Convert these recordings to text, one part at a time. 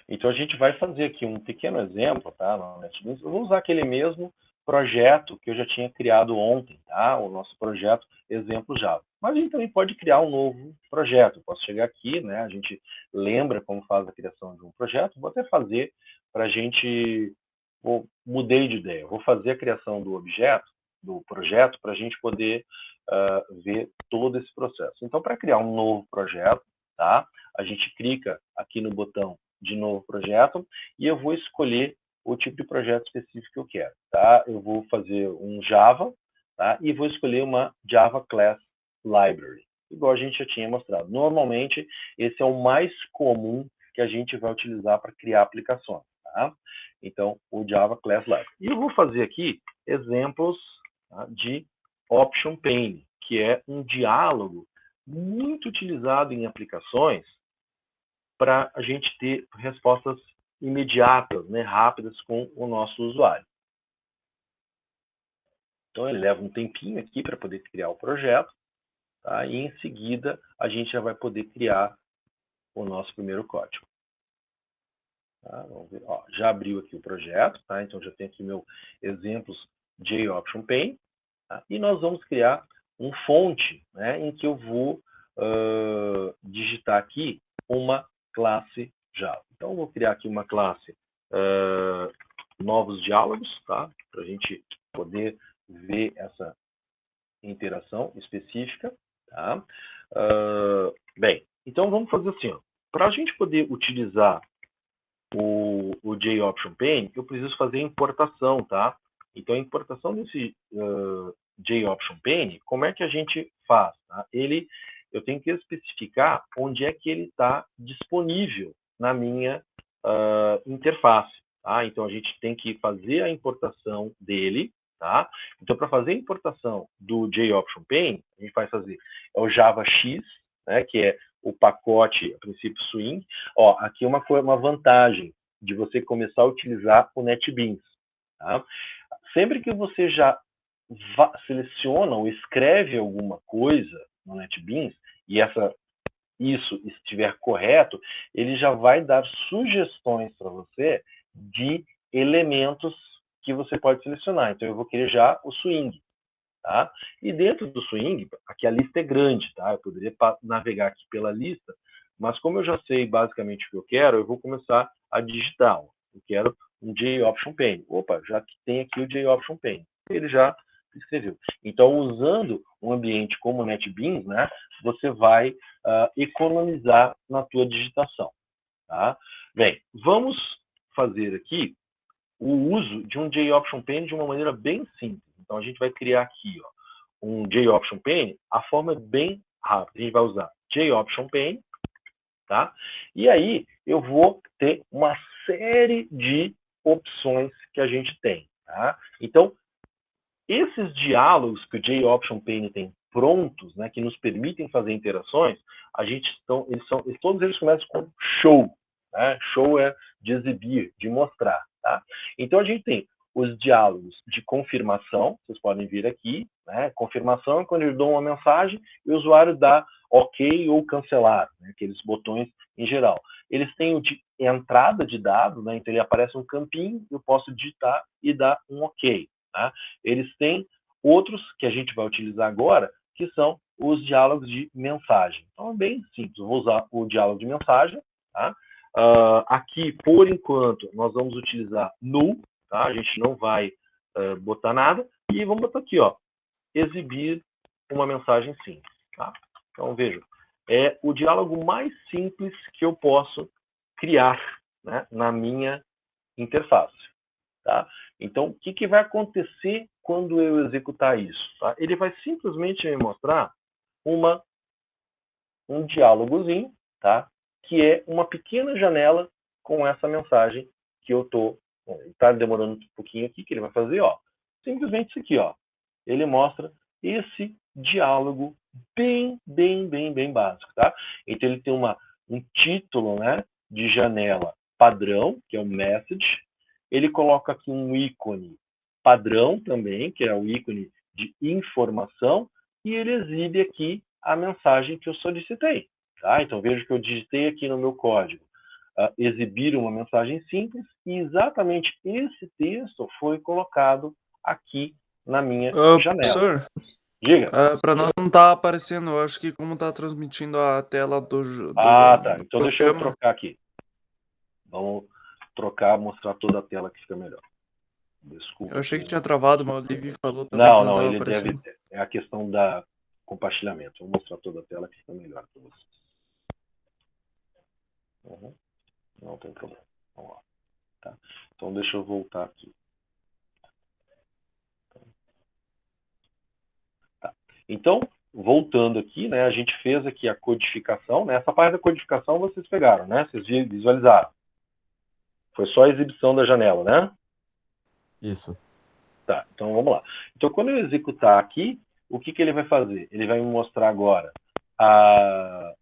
Então, a gente vai fazer aqui um pequeno exemplo, tá? No NetBeans. Eu vou usar aquele mesmo projeto que eu já tinha criado ontem, tá? O nosso projeto exemplo Java. Mas a gente também pode criar um novo projeto. Eu posso chegar aqui, né? A gente lembra como faz a criação de um projeto. Vou até fazer para a gente... Mudei de ideia. Vou fazer a criação do objeto, do projeto, para a gente poder ver todo esse processo. Então, para criar um novo projeto, tá? A gente clica aqui no botão de novo projeto e eu vou escolher o tipo de projeto específico que eu quero, tá? Eu vou fazer um Java, tá? E vou escolher uma Java Class Library, igual a gente já tinha mostrado. Normalmente, esse é o mais comum que a gente vai utilizar para criar aplicações, tá? Então, o Java Class Library. E eu vou fazer aqui exemplos, tá, de Option Pane, que é um diálogo muito utilizado em aplicações para a gente ter respostas imediatas, né, rápidas com o nosso usuário. Então, ele leva um tempinho aqui para poder criar o projeto, tá? E em seguida a gente já vai poder criar o nosso primeiro código. Tá? Vamos ver. Ó, já abriu aqui o projeto, tá? Então já tem aqui meu exemplos JOption Pane, tá? E nós vamos criar um fonte, né, em que eu vou digitar aqui uma classe Java. Então, eu vou criar aqui uma classe novos diálogos, tá? Para a gente poder ver essa interação específica, tá? Bem, então vamos fazer assim, ó. Para a gente poder utilizar o JOption Pane, eu preciso fazer a importação, tá? Então, a importação desse JOption Pane, como é que a gente faz? Tá? Eu tenho que especificar onde é que ele está disponível na minha interface. Tá? Então, a gente tem que fazer a importação dele. Tá? Então, para fazer a importação do JOption Pane, a gente vai fazer o JavaX, né, que é o pacote, a princípio, Swing. Ó, aqui uma vantagem de você começar a utilizar o NetBeans. Tá? Sempre que você já seleciona ou escreve alguma coisa no NetBeans, e isso estiver correto, ele já vai dar sugestões para você de elementos que você pode selecionar. Então, eu vou querer já o Swing. Tá? E dentro do Swing, aqui a lista é grande, tá? Eu poderia navegar aqui pela lista, mas como eu já sei basicamente o que eu quero, eu vou começar a digitar. Eu quero um JOption Pane. Opa, já que tem aqui o JOption Pane. Ele já escreveu. Então, usando um ambiente como o NetBeans, né, você vai economizar na tua digitação. Tá? Bem, vamos fazer aqui o uso de um JOption Pane de uma maneira bem simples. Então, a gente vai criar aqui um JOption Pane. A forma é bem rápida. A gente vai usar JOption Pane, tá? E aí, eu vou ter uma série de opções que a gente tem, tá? Então, esses diálogos que o JOption Pane tem prontos, né, que nos permitem fazer interações, todos eles começam com show. Né? Show é de exibir, de mostrar. Tá? Então, a gente tem os diálogos de confirmação, vocês podem vir aqui, né? Confirmação é quando eu dou uma mensagem e o usuário dá OK ou cancelar, né? Aqueles botões em geral. Eles têm o de entrada de dados, né? Então ele aparece um campinho, eu posso digitar e dar um OK. Tá? Eles têm outros que a gente vai utilizar agora, que são os diálogos de mensagem. Então é bem simples, eu vou usar o diálogo de mensagem. Tá? Aqui, por enquanto, nós vamos utilizar null, tá? A gente não vai botar nada, e vamos botar aqui, ó, exibir uma mensagem simples. Tá? Então, vejam, é o diálogo mais simples que eu posso criar, né, na minha interface. Tá? Então, o que vai acontecer quando eu executar isso? Tá? Ele vai simplesmente me mostrar um diálogozinho, tá? Que é uma pequena janela com essa mensagem que eu estou... Está demorando um pouquinho aqui, que ele vai fazer, ó, simplesmente isso aqui, ó. Ele mostra esse diálogo bem básico, tá? Então, ele tem um título, né, de janela padrão, que é o message. Ele coloca aqui um ícone padrão também, que é o ícone de informação, e ele exibe aqui a mensagem que eu solicitei. Tá? Então, vejo que eu digitei aqui no meu código exibir uma mensagem simples, e exatamente esse texto foi colocado aqui na minha janela. Professor, Diga. para nós não tá aparecendo, eu acho que como tá transmitindo a tela do Tá. Então deixa eu programa. trocar aqui. Vamos trocar, mostrar toda a tela que fica melhor. Desculpa. Eu achei que tinha travado, mas o Livi falou também que não Não, tava ele deve aparecendo. ter. É a questão da compartilhamento. Vou mostrar toda a tela que fica melhor para vocês. Não tem problema. Vamos lá. Tá? Então deixa eu voltar aqui. Tá. Então, voltando aqui, né, a gente fez aqui a codificação, né? Essa parte da codificação vocês pegaram, né? Vocês visualizaram. Foi só a exibição da janela, né? Isso. Tá, então vamos lá. Então, quando eu executar aqui, o que ele vai fazer? Ele vai me mostrar agora a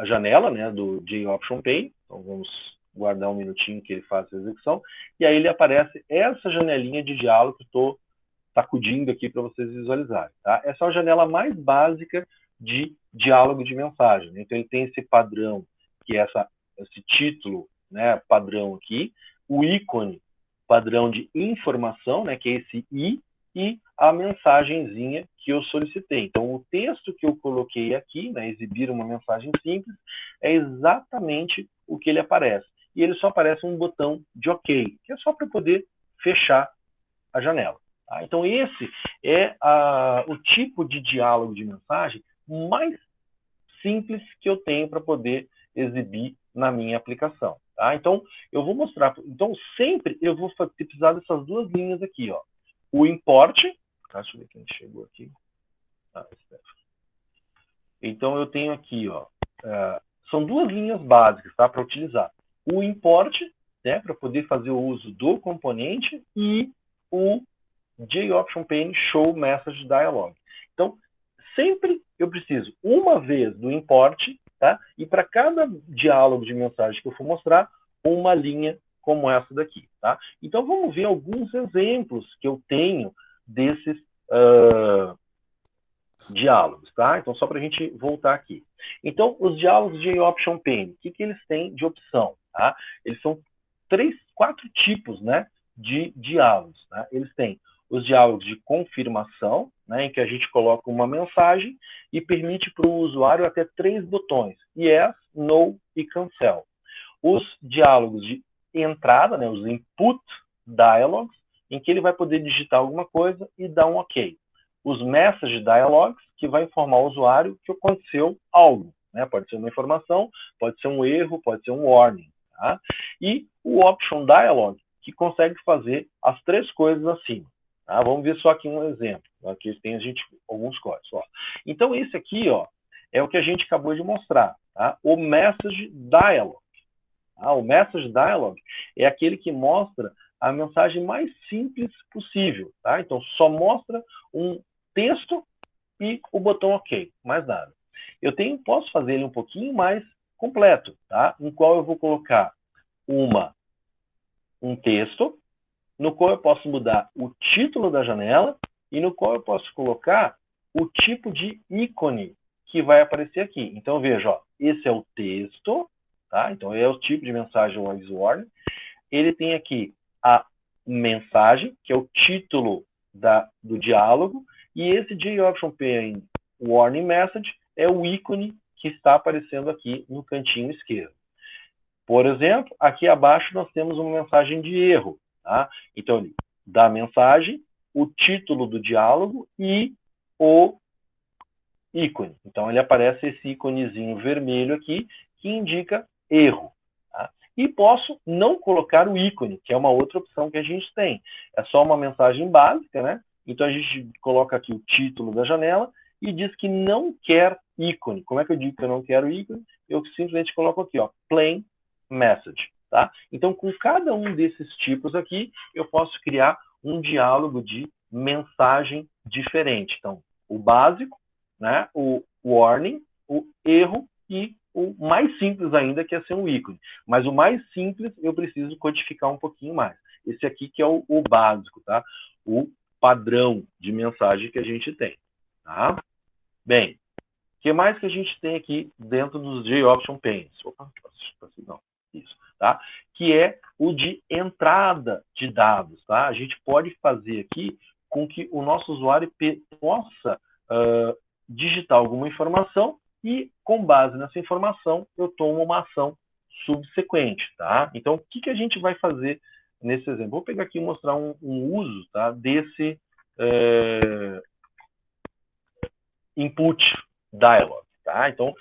janela, né, do JOption Pane. Então, vamos guardar um minutinho que ele faça a execução. E aí ele aparece essa janelinha de diálogo que eu estou sacudindo aqui para vocês visualizarem. Tá? Essa é a janela mais básica de diálogo de mensagem. Né? Então, ele tem esse padrão, que é esse título, né, padrão aqui, o ícone padrão de informação, né, que é esse I, e a mensagenzinha que eu solicitei. Então, o texto que eu coloquei aqui, né, exibir uma mensagem simples, é exatamente o que ele aparece. E ele só aparece um botão de OK, que é só para poder fechar a janela. Tá? Então, esse é o tipo de diálogo de mensagem mais simples que eu tenho para poder exibir na minha aplicação. Tá? Então, eu vou mostrar. Então, sempre eu vou precisar dessas duas linhas aqui. Ó. O import. Deixa eu ver quem chegou aqui. Então, eu tenho aqui, ó, são duas linhas básicas, tá, para utilizar. O import, né, para poder fazer o uso do componente, e o JOption Pane Show Message Dialog. Então, sempre eu preciso, uma vez, do import, tá? E para cada diálogo de mensagem que eu for mostrar, uma linha como essa daqui, tá? Então, vamos ver alguns exemplos que eu tenho desses diálogos, tá? Então, só para a gente voltar aqui. Então, os diálogos de Option Pane, o que eles têm de opção? Tá? Eles são 4 tipos, né, de diálogos. Tá? Eles têm os diálogos de confirmação, né, em que a gente coloca uma mensagem e permite para o usuário até 3 botões: Yes, No e Cancel. Os diálogos de entrada, né, os Input Dialogues, em que ele vai poder digitar alguma coisa e dar um OK. Os Message Dialogues, que vai informar o usuário que aconteceu algo. Né? Pode ser uma informação, pode ser um erro, pode ser um warning. Tá? E o Option Dialog, que consegue fazer as 3 coisas acima. Tá? Vamos ver só aqui um exemplo. Aqui tem alguns códigos. Ó. Então, esse aqui, ó, é o que a gente acabou de mostrar. Tá? O Message Dialog. Tá? O Message Dialog é aquele que mostra a mensagem mais simples possível. Tá? Então, só mostra um texto e o botão OK, mais nada. Eu posso fazer ele um pouquinho mais completo, tá? Em qual eu vou colocar um texto, no qual eu posso mudar o título da janela e no qual eu posso colocar o tipo de ícone que vai aparecer aqui. Então, veja, ó, esse é o texto, tá? Então, é o tipo de mensagem warning. Ele tem aqui a mensagem, que é o título do diálogo, e esse JOption Pane Warning Message é o ícone que está aparecendo aqui no cantinho esquerdo. Por exemplo, aqui abaixo nós temos uma mensagem de erro. Tá? Então, ele dá a mensagem, o título do diálogo e o ícone. Então, ele aparece esse íconezinho vermelho aqui, que indica erro. Tá? E posso não colocar o ícone, que é uma outra opção que a gente tem. É só uma mensagem básica, né? Então, a gente coloca aqui o título da janela e diz que não quer ícone. Como é que eu digo que eu não quero ícone? Eu simplesmente coloco aqui, ó, plain message. Tá? Então, com cada um desses tipos aqui, eu posso criar um diálogo de mensagem diferente. Então, o básico, né, o warning, o erro e o mais simples ainda, que é ser um ícone. Mas o mais simples eu preciso codificar um pouquinho mais. Esse aqui que é o básico, tá? O padrão de mensagem que a gente tem. Tá? Bem, o que mais que a gente tem aqui dentro dos JOption Panes? Opa, não. Isso. tá? Que é o de entrada de dados, tá? A gente pode fazer aqui com que o nosso usuário possa digitar alguma informação e, com base nessa informação, eu tomo uma ação subsequente, tá? Então, o que a gente vai fazer nesse exemplo? Vou pegar aqui e mostrar um uso, tá, desse input dialog, tá? Então,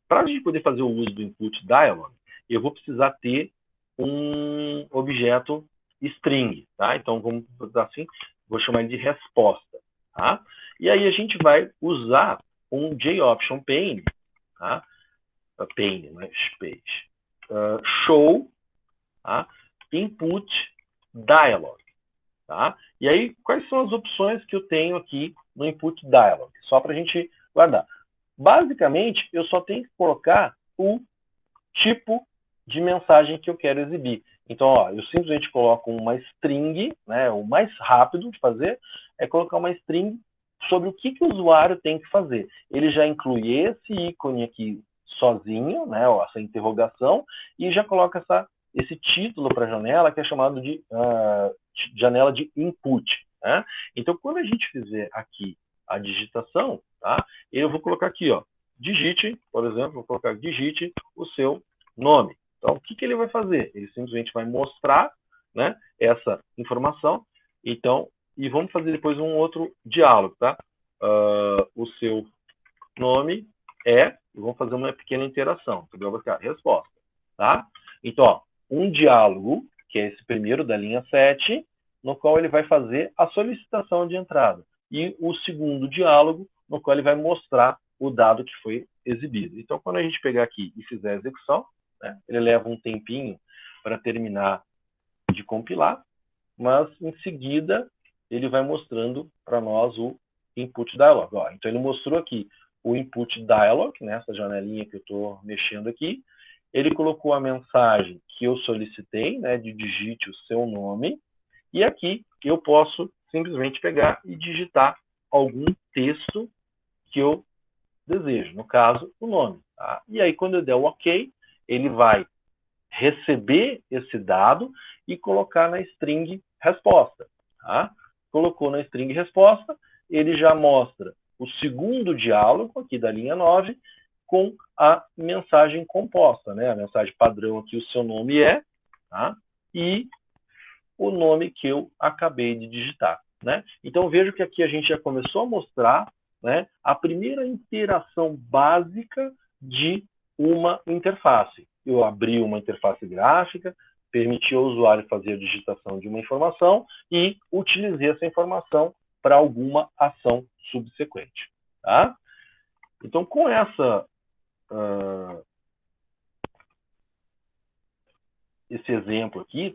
para a gente poder fazer o uso do input dialog, eu vou precisar ter um objeto string, tá? Então, vamos botar assim, vou chamar ele de resposta, tá? E aí a gente vai usar um JOption pane, tá? Pane, não é space. Show, tá? Input dialog, tá? E aí, quais são as opções que eu tenho aqui no input dialog? Só para a gente guardar. Basicamente, eu só tenho que colocar o tipo de mensagem que eu quero exibir. Então, ó, eu simplesmente coloco uma string, né? O mais rápido de fazer é colocar uma string sobre o que o usuário tem que fazer. Ele já inclui esse ícone aqui sozinho, né? Ó, essa interrogação, e já coloca esse título para a janela, que é chamado de janela de input, né? Então, quando a gente fizer aqui a digitação, tá? Eu vou colocar aqui, ó, digite, por exemplo, vou colocar digite o seu nome. Então, o que ele vai fazer? Ele simplesmente vai mostrar, né, essa informação. Então, e vamos fazer depois um outro diálogo, tá? O seu nome é, e vamos fazer uma pequena interação. Então, eu vou ficar resposta, tá? Então, ó, um diálogo, que é esse primeiro da linha 7, no qual ele vai fazer a solicitação de entrada. E o segundo diálogo, no qual ele vai mostrar o dado que foi exibido. Então, quando a gente pegar aqui e fizer a execução, né, ele leva um tempinho para terminar de compilar, mas em seguida ele vai mostrando para nós o input dialog. Ó, então, ele mostrou aqui o input dialog, nessa janelinha que eu estou mexendo aqui. Ele colocou a mensagem que eu solicitei, né, de digite o seu nome, e aqui eu posso simplesmente pegar e digitar algum texto que eu desejo, no caso, o nome. Tá? E aí, quando eu der o OK, ele vai receber esse dado e colocar na string resposta. Tá? Colocou na string resposta, ele já mostra o segundo diálogo aqui da linha 9 com a mensagem composta, né? A mensagem padrão aqui, o seu nome é, tá? E o nome que eu acabei de digitar, né? Então, vejo que aqui a gente já começou a mostrar, né, a primeira interação básica de uma interface. Eu abri uma interface gráfica, permiti ao usuário fazer a digitação de uma informação e utilizei essa informação para alguma ação subsequente. Tá? Então, com esse exemplo aqui,